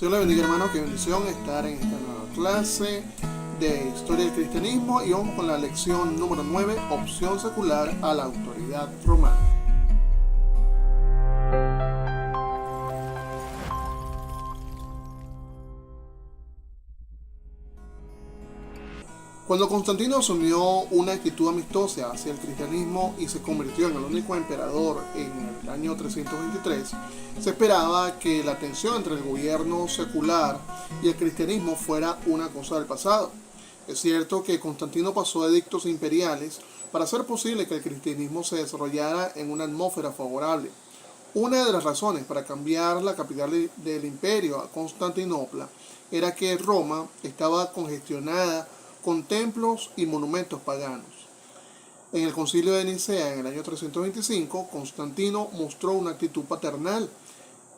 Dios le bendiga, hermano, qué bendición estar en esta nueva clase de Historia del Cristianismo, y vamos con la lección número 9, opción secular a la autoridad romana. Cuando Constantino asumió una actitud amistosa hacia el cristianismo y se convirtió en el único emperador en el año 323, se esperaba que la tensión entre el gobierno secular y el cristianismo fuera una cosa del pasado. Es cierto que Constantino pasó edictos imperiales para hacer posible que el cristianismo se desarrollara en una atmósfera favorable. Una de las razones para cambiar la capital del imperio a Constantinopla era que Roma estaba congestionada con templos y monumentos paganos. En el concilio de Nicea en el año 325, Constantino mostró una actitud paternal,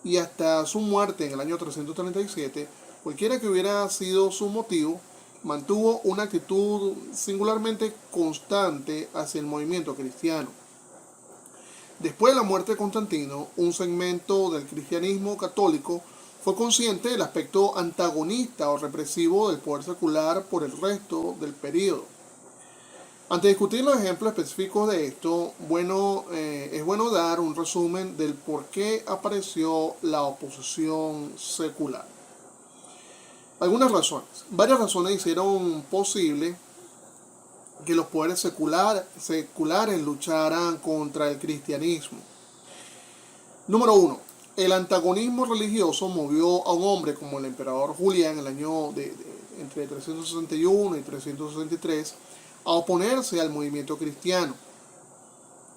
y hasta su muerte en el año 337, cualquiera que hubiera sido su motivo, mantuvo una actitud singularmente constante hacia el movimiento cristiano. Después de la muerte de Constantino, un segmento del cristianismo católico fue consciente del aspecto antagonista o represivo del poder secular por el resto del período. Antes de discutir los ejemplos específicos de esto, es bueno dar un resumen del por qué apareció la oposición secular. Varias razones hicieron posible que los poderes seculares lucharan contra el cristianismo. Número 1. El antagonismo religioso movió a un hombre como el emperador Julián en el año entre 361 y 363 a oponerse al movimiento cristiano.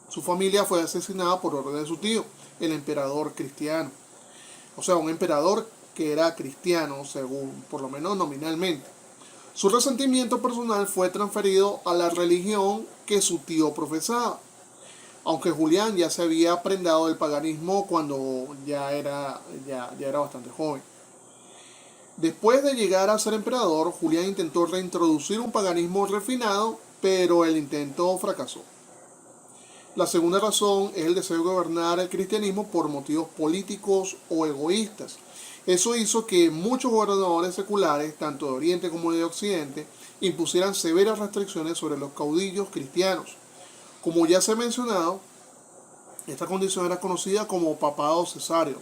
Su familia fue asesinada por orden de su tío, el emperador cristiano. O sea, un emperador que era cristiano, según, por lo menos nominalmente. Su resentimiento personal fue transferido a la religión que su tío profesaba, aunque Julián ya se había prendado del paganismo cuando ya era bastante joven. Después de llegar a ser emperador, Julián intentó reintroducir un paganismo refinado, pero el intento fracasó. La segunda razón es el deseo de gobernar el cristianismo por motivos políticos o egoístas. Eso hizo que muchos gobernadores seculares, tanto de Oriente como de Occidente, impusieran severas restricciones sobre los caudillos cristianos. Como ya se ha mencionado, esta condición era conocida como papado cesáreo.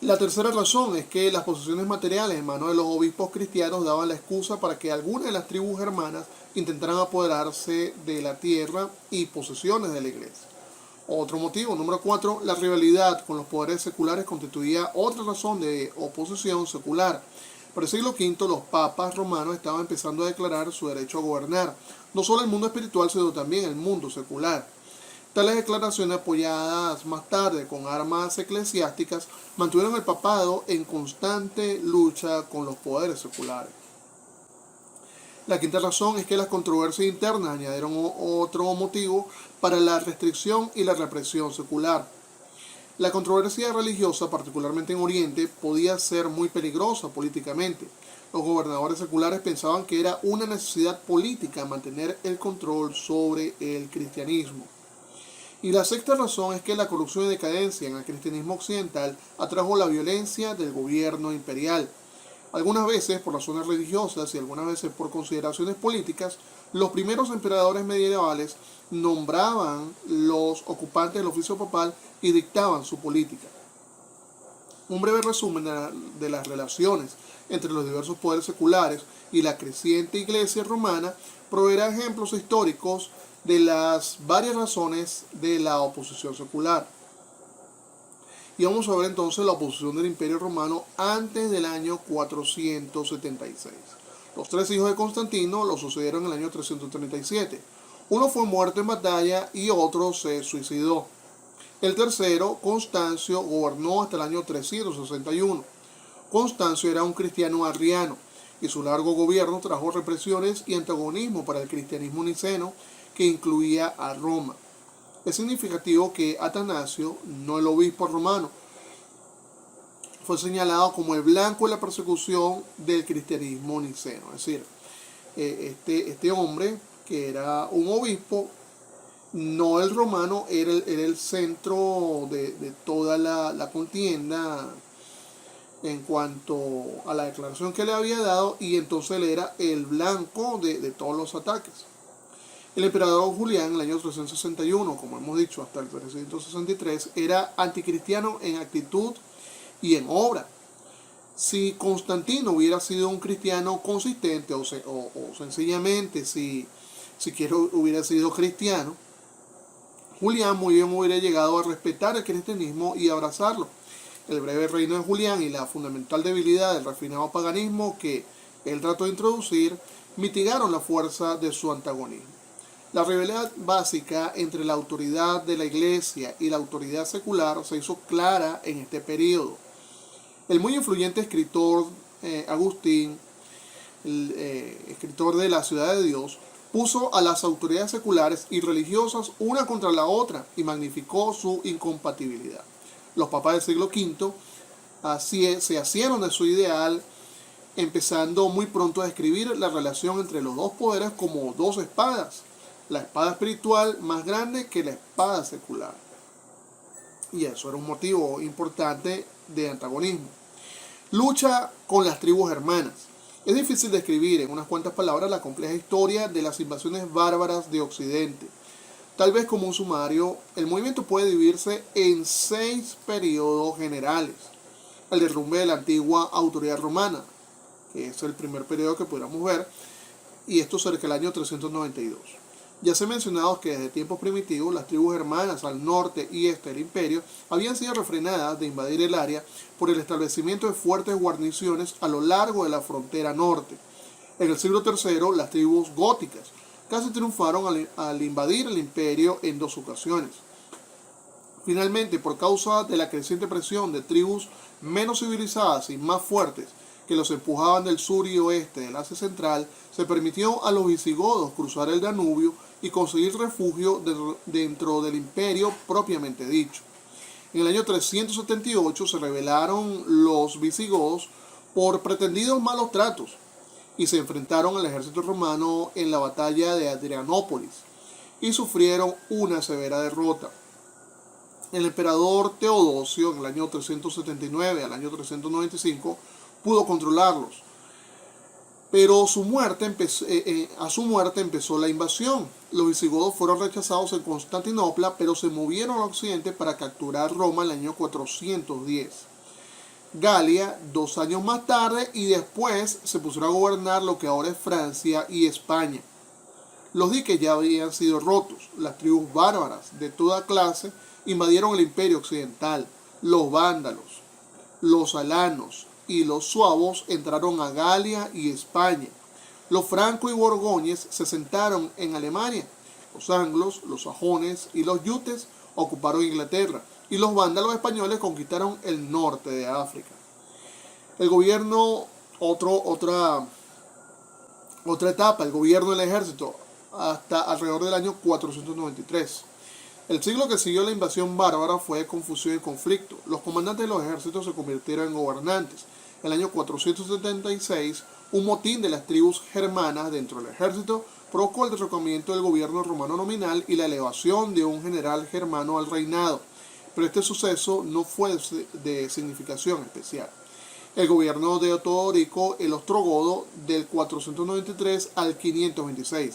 La tercera razón es que las posesiones materiales en manos de los obispos cristianos daban la excusa para que algunas de las tribus germanas intentaran apoderarse de la tierra y posesiones de la iglesia. Otro motivo, número 4, la rivalidad con los poderes seculares constituía otra razón de oposición secular. Para el siglo V, los papas romanos estaban empezando a declarar su derecho a gobernar, no solo el mundo espiritual, sino también el mundo secular. Tales declaraciones, apoyadas más tarde con armas eclesiásticas, mantuvieron el papado en constante lucha con los poderes seculares. La quinta razón es que las controversias internas añadieron otro motivo para la restricción y la represión secular. La controversia religiosa, particularmente en Oriente, podía ser muy peligrosa políticamente. Los gobernadores seculares pensaban que era una necesidad política mantener el control sobre el cristianismo. Y la sexta razón es que la corrupción y decadencia en el cristianismo occidental atrajo la violencia del gobierno imperial. Algunas veces por razones religiosas y algunas veces por consideraciones políticas, los primeros emperadores medievales nombraban los ocupantes del oficio papal y dictaban su política. Un breve resumen de las relaciones entre los diversos poderes seculares y la creciente iglesia romana proveerá ejemplos históricos de las varias razones de la oposición secular. Y vamos a ver entonces la oposición del Imperio Romano antes del año 476. Los tres hijos de Constantino lo sucedieron en el año 337. Uno fue muerto en batalla y otro se suicidó. El tercero, Constancio, gobernó hasta el año 361. Constancio era un cristiano arriano, y su largo gobierno trajo represiones y antagonismo para el cristianismo niceno, que incluía a Roma. Es significativo que Atanasio, no el obispo romano, fue señalado como el blanco de la persecución del cristianismo niceno. Es decir, este hombre, que era un obispo, no el romano, era el centro de toda la contienda en cuanto a la declaración que le había dado, y entonces él era el blanco de todos los ataques. El emperador Julián, en el año 361, como hemos dicho, hasta el 363, era anticristiano en actitud y en obra. Si Constantino hubiera sido un cristiano consistente, o sencillamente si hubiera sido cristiano, Julián muy bien hubiera llegado a respetar el cristianismo y abrazarlo. El breve reino de Julián y la fundamental debilidad del refinado paganismo que él trató de introducir mitigaron la fuerza de su antagonismo. La rivalidad básica entre la autoridad de la Iglesia y la autoridad secular se hizo clara en este periodo. El muy influyente escritor Agustín, escritor de La Ciudad de Dios, puso a las autoridades seculares y religiosas una contra la otra y magnificó su incompatibilidad. Los papas del siglo V se asieron de su ideal, empezando muy pronto a describir la relación entre los dos poderes como dos espadas, la espada espiritual más grande que la espada secular. Y eso era un motivo importante de antagonismo. Lucha con las tribus hermanas. Es difícil describir en unas cuantas palabras la compleja historia de las invasiones bárbaras de Occidente. Tal vez como un sumario, el movimiento puede dividirse en 6 periodos generales. El derrumbe de la antigua autoridad romana, que es el primer periodo que podríamos ver, y esto cerca del año 392. Ya se ha mencionado que desde tiempos primitivos las tribus hermanas al norte y este del imperio habían sido refrenadas de invadir el área por el establecimiento de fuertes guarniciones a lo largo de la frontera norte. En el siglo III, las tribus góticas casi triunfaron al invadir el imperio en 2 ocasiones. Finalmente, por causa de la creciente presión de tribus menos civilizadas y más fuertes que los empujaban del sur y oeste del Asia Central, se permitió a los visigodos cruzar el Danubio y conseguir refugio dentro del imperio propiamente dicho. En el año 378 se rebelaron los visigodos por pretendidos malos tratos y se enfrentaron al ejército romano en la batalla de Adrianópolis y sufrieron una severa derrota. El emperador Teodosio, en el año 379 al año 395, pudo controlarlos, pero a su muerte empezó la invasión. Los visigodos fueron rechazados en Constantinopla, pero se movieron al occidente para capturar Roma en el año 410. Galia 2 años más tarde, y después se pusieron a gobernar lo que ahora es Francia y España. Los diques ya habían sido rotos. Las tribus bárbaras de toda clase invadieron el imperio occidental. Los vándalos, los alanos y los suabos entraron a Galia y España. Los francos y borgoñes se sentaron en Alemania. Los anglos, los sajones y los yutes ocuparon Inglaterra, y los vándalos españoles conquistaron el norte de África. El gobierno, otra etapa, el gobierno del ejército, hasta alrededor del año 493. El siglo que siguió la invasión bárbara fue de confusión y conflicto. Los comandantes de los ejércitos se convirtieron en gobernantes. En el año 476, un motín de las tribus germanas dentro del ejército provocó el derrocamiento del gobierno romano nominal y la elevación de un general germano al reinado. Pero este suceso no fue de significación especial. El gobierno de Teodorico el Ostrogodo del 493 al 526.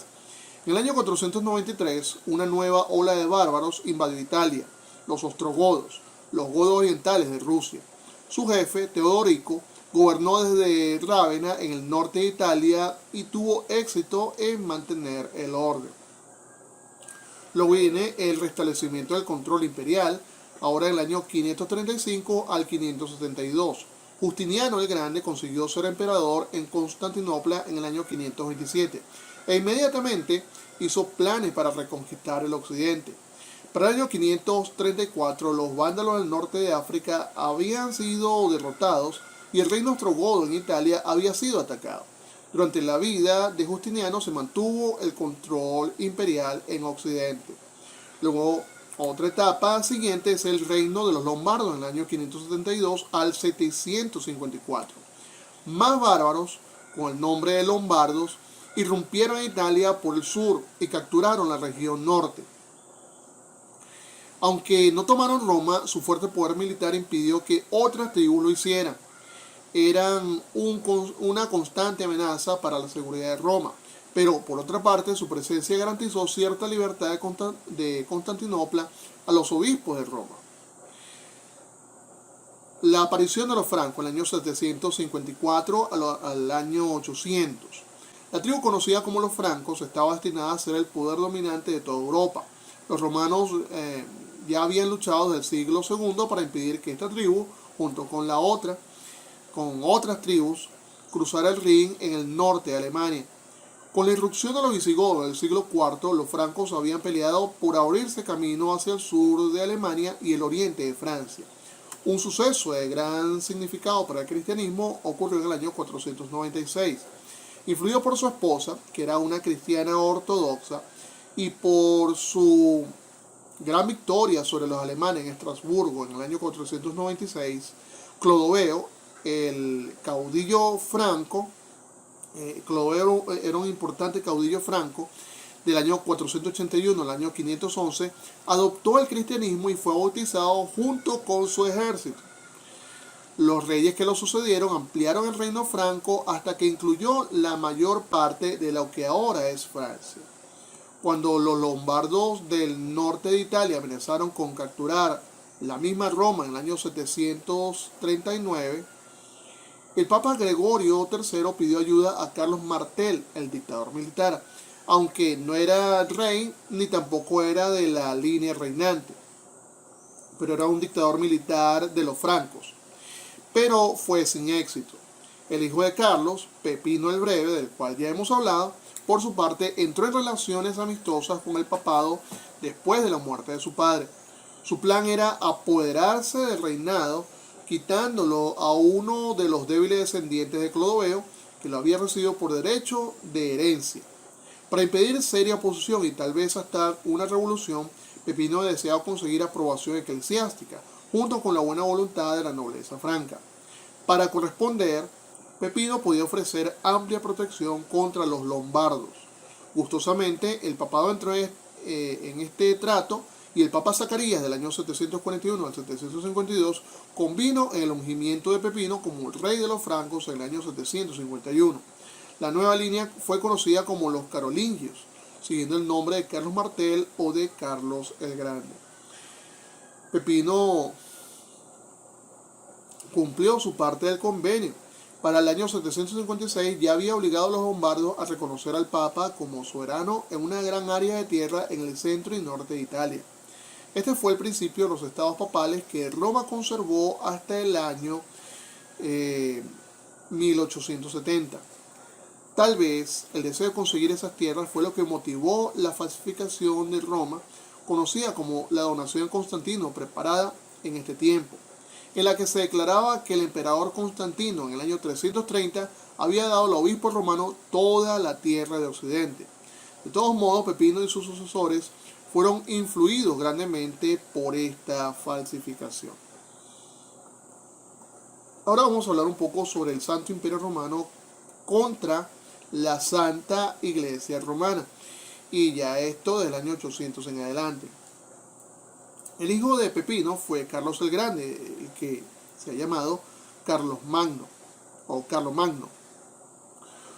En el año 493, una nueva ola de bárbaros invadió Italia, los ostrogodos, los godos orientales de Rusia. Su jefe, Teodorico, gobernó desde Rávena en el norte de Italia y tuvo éxito en mantener el orden. Luego viene el restablecimiento del control imperial, ahora en el año 535 al 572. Justiniano el Grande consiguió ser emperador en Constantinopla en el año 527 e inmediatamente hizo planes para reconquistar el occidente. Para el año 534 los vándalos del norte de África habían sido derrotados y el reino ostrogodo en Italia había sido atacado. Durante la vida de Justiniano se mantuvo el control imperial en Occidente. Luego, otra etapa siguiente es el reino de los lombardos en el año 572 al 754. Más bárbaros, con el nombre de lombardos, irrumpieron en Italia por el sur y capturaron la región norte. Aunque no tomaron Roma, su fuerte poder militar impidió que otras tribus lo hicieran. eran una constante amenaza para la seguridad de Roma. Pero, por otra parte, su presencia garantizó cierta libertad de Constantinopla a los obispos de Roma. La aparición de los francos en el año 754 al año 800. La tribu conocida como los francos estaba destinada a ser el poder dominante de toda Europa. Los romanos ya habían luchado desde el siglo II para impedir que esta tribu, junto con otras tribus, cruzara el Rin en el norte de Alemania. Con la irrupción de los visigodos del siglo IV, los francos habían peleado por abrirse camino hacia el sur de Alemania y el oriente de Francia. Un suceso de gran significado para el cristianismo ocurrió en el año 496. Influido por su esposa, que era una cristiana ortodoxa, y por su gran victoria sobre los alemanes en Estrasburgo en el año 496, Clodoveo, el caudillo franco, Clodoveo era un importante caudillo franco del año 481 al año 511, adoptó el cristianismo y fue bautizado junto con su ejército. Los reyes que lo sucedieron ampliaron el reino franco hasta que incluyó la mayor parte de lo que ahora es Francia. Cuando los lombardos del norte de Italia amenazaron con capturar la misma Roma en el año 739, el Papa Gregorio III pidió ayuda a Carlos Martel, el dictador militar, aunque no era rey ni tampoco era de la línea reinante, pero era un dictador militar de los francos. Pero fue sin éxito. El hijo de Carlos, Pepino el Breve, del cual ya hemos hablado, por su parte entró en relaciones amistosas con el papado después de la muerte de su padre. Su plan era apoderarse del reinado, quitándolo a uno de los débiles descendientes de Clodoveo, que lo había recibido por derecho de herencia. Para impedir seria oposición y tal vez hasta una revolución, Pepino deseaba conseguir aprobación eclesiástica, junto con la buena voluntad de la nobleza franca. Para corresponder, Pepino podía ofrecer amplia protección contra los lombardos. Gustosamente, el papado entró en este trato y el Papa Zacarías del año 741 al 752 convino en el ungimiento de Pepino como el rey de los francos en el año 751. La nueva línea fue conocida como los carolingios, siguiendo el nombre de Carlos Martel o de Carlos el Grande. Pepino cumplió su parte del convenio. Para el año 756 ya había obligado a los lombardos a reconocer al Papa como soberano en una gran área de tierra en el centro y norte de Italia. Este fue el principio de los estados papales que Roma conservó hasta el año 1870. Tal vez el deseo de conseguir esas tierras fue lo que motivó la falsificación de Roma, conocida como la donación de Constantino, preparada en este tiempo, en la que se declaraba que el emperador Constantino en el año 330 había dado al obispo romano toda la tierra de Occidente. De todos modos, Pepino y sus sucesores fueron influidos grandemente por esta falsificación. Ahora vamos a hablar un poco sobre el Santo Imperio Romano contra la Santa Iglesia Romana, y ya esto del año 800 en adelante. El hijo de Pepino fue Carlos el Grande, el que se ha llamado Carlos Magno o Carlomagno.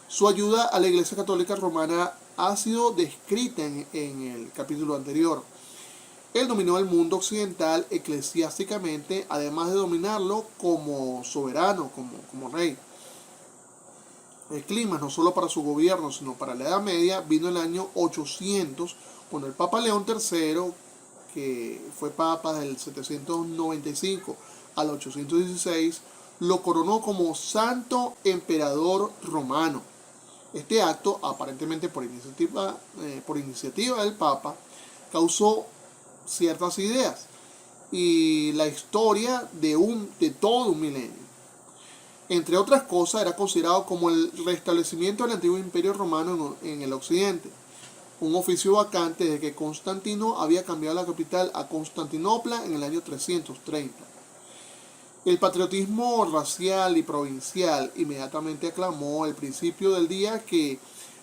Su ayuda a la Iglesia Católica Romana ha sido descrita en el capítulo anterior. Él dominó el mundo occidental eclesiásticamente, además de dominarlo como soberano, como rey. El clima, no solo para su gobierno, sino para la Edad Media, vino en el año 800, cuando el Papa León III, que fue Papa del 795 al 816, lo coronó como Santo Emperador Romano. Este acto, aparentemente por iniciativa del Papa, causó ciertas ideas y la historia de todo un milenio. Entre otras cosas, era considerado como el restablecimiento del antiguo imperio romano en el occidente, un oficio vacante desde que Constantino había cambiado la capital a Constantinopla en el año 330. El patriotismo racial y provincial inmediatamente aclamó el principio del día que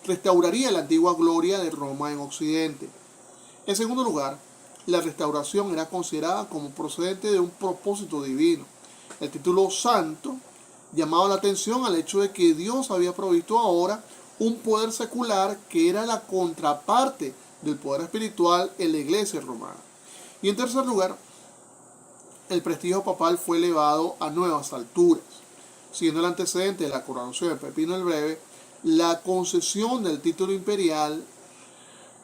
restauraría la antigua gloria de Roma en Occidente. En segundo lugar, la restauración era considerada como procedente de un propósito divino. El título santo llamaba la atención al hecho de que Dios había provisto ahora un poder secular que era la contraparte del poder espiritual en la iglesia romana. Y en tercer lugar, el prestigio papal fue elevado a nuevas alturas. Siendo el antecedente de la coronación de Pepino el Breve, la concesión del título imperial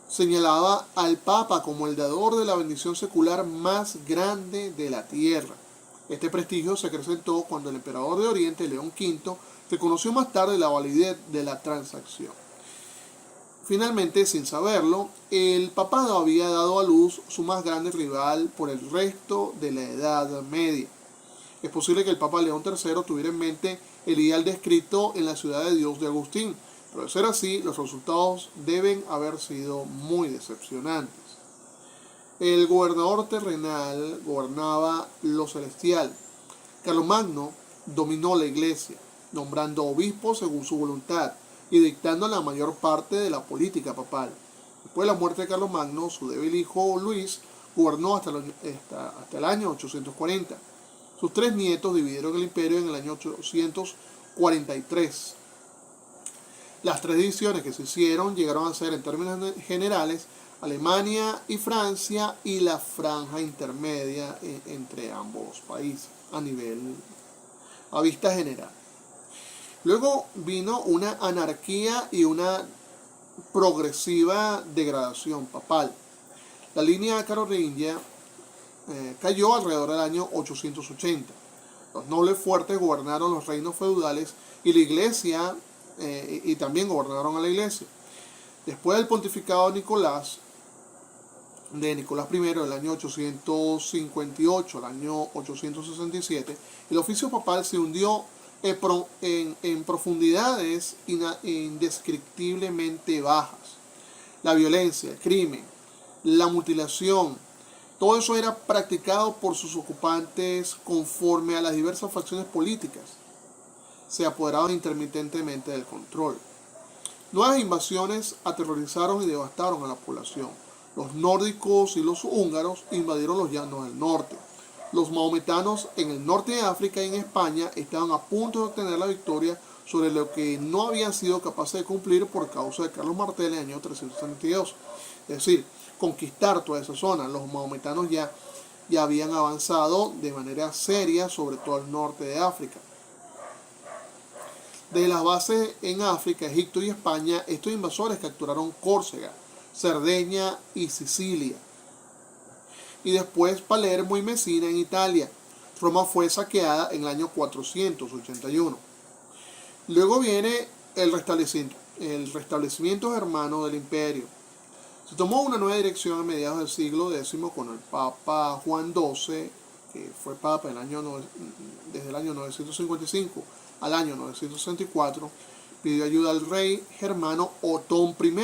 señalaba al Papa como el dador de la bendición secular más grande de la tierra. Este prestigio se acrecentó cuando el emperador de Oriente, León V, reconoció más tarde la validez de la transacción. Finalmente, sin saberlo, el papado había dado a luz su más grande rival por el resto de la Edad Media. Es posible que el Papa León III tuviera en mente el ideal descrito en la ciudad de Dios de Agustín, pero de ser así, los resultados deben haber sido muy decepcionantes. El gobernador terrenal gobernaba lo celestial. Carlomagno dominó la iglesia, nombrando obispos según su voluntad y dictando la mayor parte de la política papal. Después de la muerte de Carlomagno, su débil hijo Luis gobernó hasta el año 840. Sus tres nietos dividieron el imperio en el año 843. Las tres divisiones que se hicieron llegaron a ser, en términos generales, Alemania y Francia, y la franja intermedia entre ambos países a vista general. Luego vino una anarquía y una progresiva degradación papal. La línea carolingia cayó alrededor del año 880. Los nobles fuertes gobernaron los reinos feudales y la iglesia y también gobernaron a la iglesia. Después del pontificado de Nicolás I del año 858 al año 867, el oficio papal se hundió en profundidades indescriptiblemente bajas. La violencia, el crimen, la mutilación, todo eso era practicado por sus ocupantes conforme a las diversas facciones políticas. Se apoderaban intermitentemente del control. Nuevas invasiones aterrorizaron y devastaron a la población. Los nórdicos y los húngaros invadieron los llanos del norte. Los mahometanos en el norte de África y en España estaban a punto de obtener la victoria sobre lo que no habían sido capaces de cumplir por causa de Carlos Martel en el año 332. Es decir, conquistar toda esa zona. Los mahometanos ya habían avanzado de manera seria sobre todo el norte de África. Desde las bases en África, Egipto y España, estos invasores capturaron Córcega, Cerdeña y Sicilia. Y después Palermo y Messina en Italia. Roma fue saqueada en el año 481. Luego viene el restablecimiento germano del imperio. Se tomó una nueva dirección a mediados del siglo X con el Papa Juan XII, que fue Papa desde el año 955 al año 964, pidió ayuda al rey germano Otón I,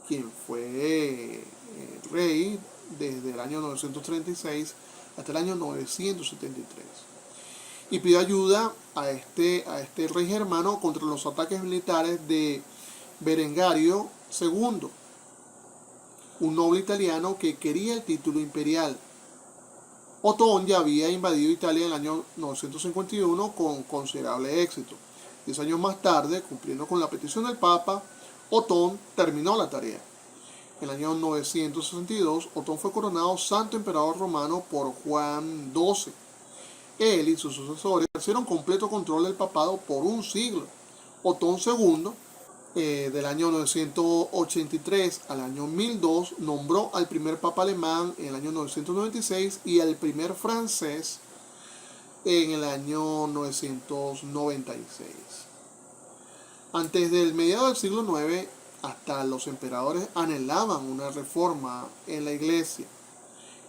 quien fue rey desde el año 936 hasta el año 973. Y pidió ayuda a este rey germano contra los ataques militares de Berengario II, un noble italiano que quería el título imperial. Otón ya había invadido Italia en el año 951 con considerable éxito. 10 años más tarde, cumpliendo con la petición del Papa, Otón terminó la tarea. En el año 962, Otón fue coronado santo emperador romano por Juan XII. Él y sus sucesores ejercieron completo control del papado por un siglo. Otón II, del año 983 al año 1002, nombró al primer papa alemán en el año 996 y al primer francés en el año 996. Antes del mediado del siglo IX, hasta los emperadores anhelaban una reforma en la iglesia.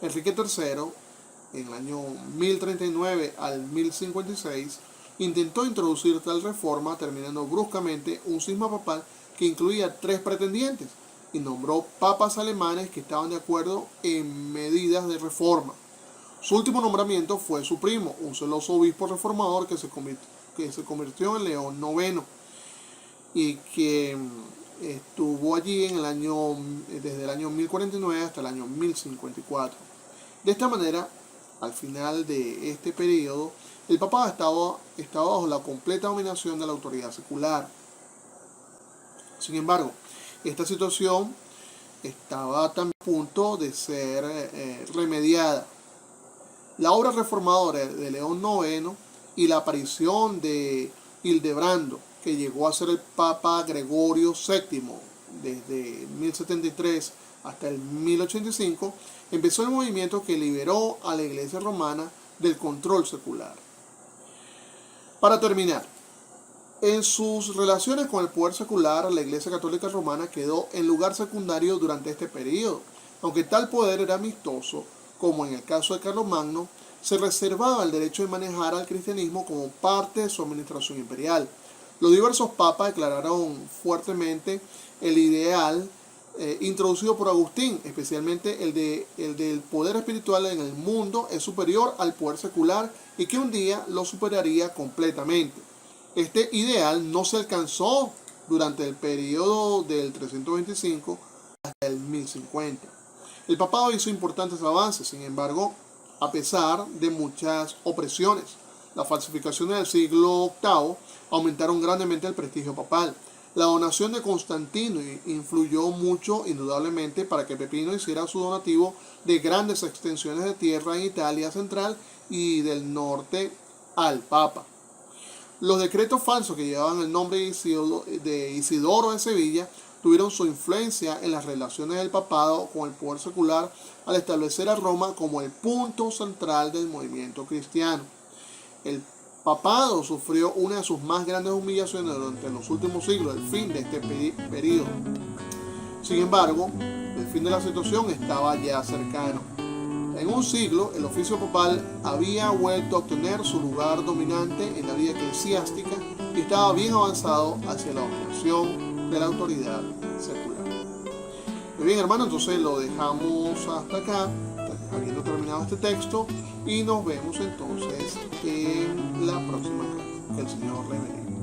Enrique III, en el año 1039 al 1056, intentó introducir tal reforma, terminando bruscamente un cisma papal que incluía 3 pretendientes y nombró papas alemanes que estaban de acuerdo en medidas de reforma. Su último nombramiento fue su primo, un celoso obispo reformador que se convirtió en León IX y que estuvo allí desde el año 1049 hasta el año 1054. De esta manera, al final de este periodo, El papado estaba bajo la completa dominación de la autoridad secular. Sin embargo, esta situación estaba también a punto de ser remediada. La obra reformadora de León IX y la aparición de Hildebrando, que llegó a ser el Papa Gregorio VII desde 1073 hasta el 1085, empezó el movimiento que liberó a la Iglesia romana del control secular. Para terminar, en sus relaciones con el poder secular, la Iglesia Católica Romana quedó en lugar secundario durante este periodo. Aunque tal poder era amistoso, como en el caso de Carlomagno, se reservaba el derecho de manejar al cristianismo como parte de su administración imperial. Los diversos papas declararon fuertemente el ideal introducido por Agustín, especialmente el del poder espiritual en el mundo es superior al poder secular y que un día lo superaría completamente. Este ideal no se alcanzó durante el periodo del 325 hasta el 1050. El papado hizo importantes avances, sin embargo, a pesar de muchas opresiones. Las falsificaciones del siglo VIII aumentaron grandemente el prestigio papal. La donación de Constantino influyó mucho, indudablemente, para que Pepino hiciera su donativo de grandes extensiones de tierra en Italia central y del norte al Papa. Los decretos falsos que llevaban el nombre de Isidoro de Sevilla tuvieron su influencia en las relaciones del papado con el poder secular al establecer a Roma como el punto central del movimiento cristiano. El papado sufrió una de sus más grandes humillaciones durante los últimos siglos, el fin de este periodo. Sin embargo, el fin de la situación estaba ya cercano. En un siglo, el oficio papal había vuelto a obtener su lugar dominante en la vida eclesiástica y estaba bien avanzado hacia la dominación de la autoridad secular. Muy bien, hermano, entonces lo dejamos hasta acá, habiendo terminado este texto, y nos vemos entonces en la próxima clase. Que el Señor le bendiga.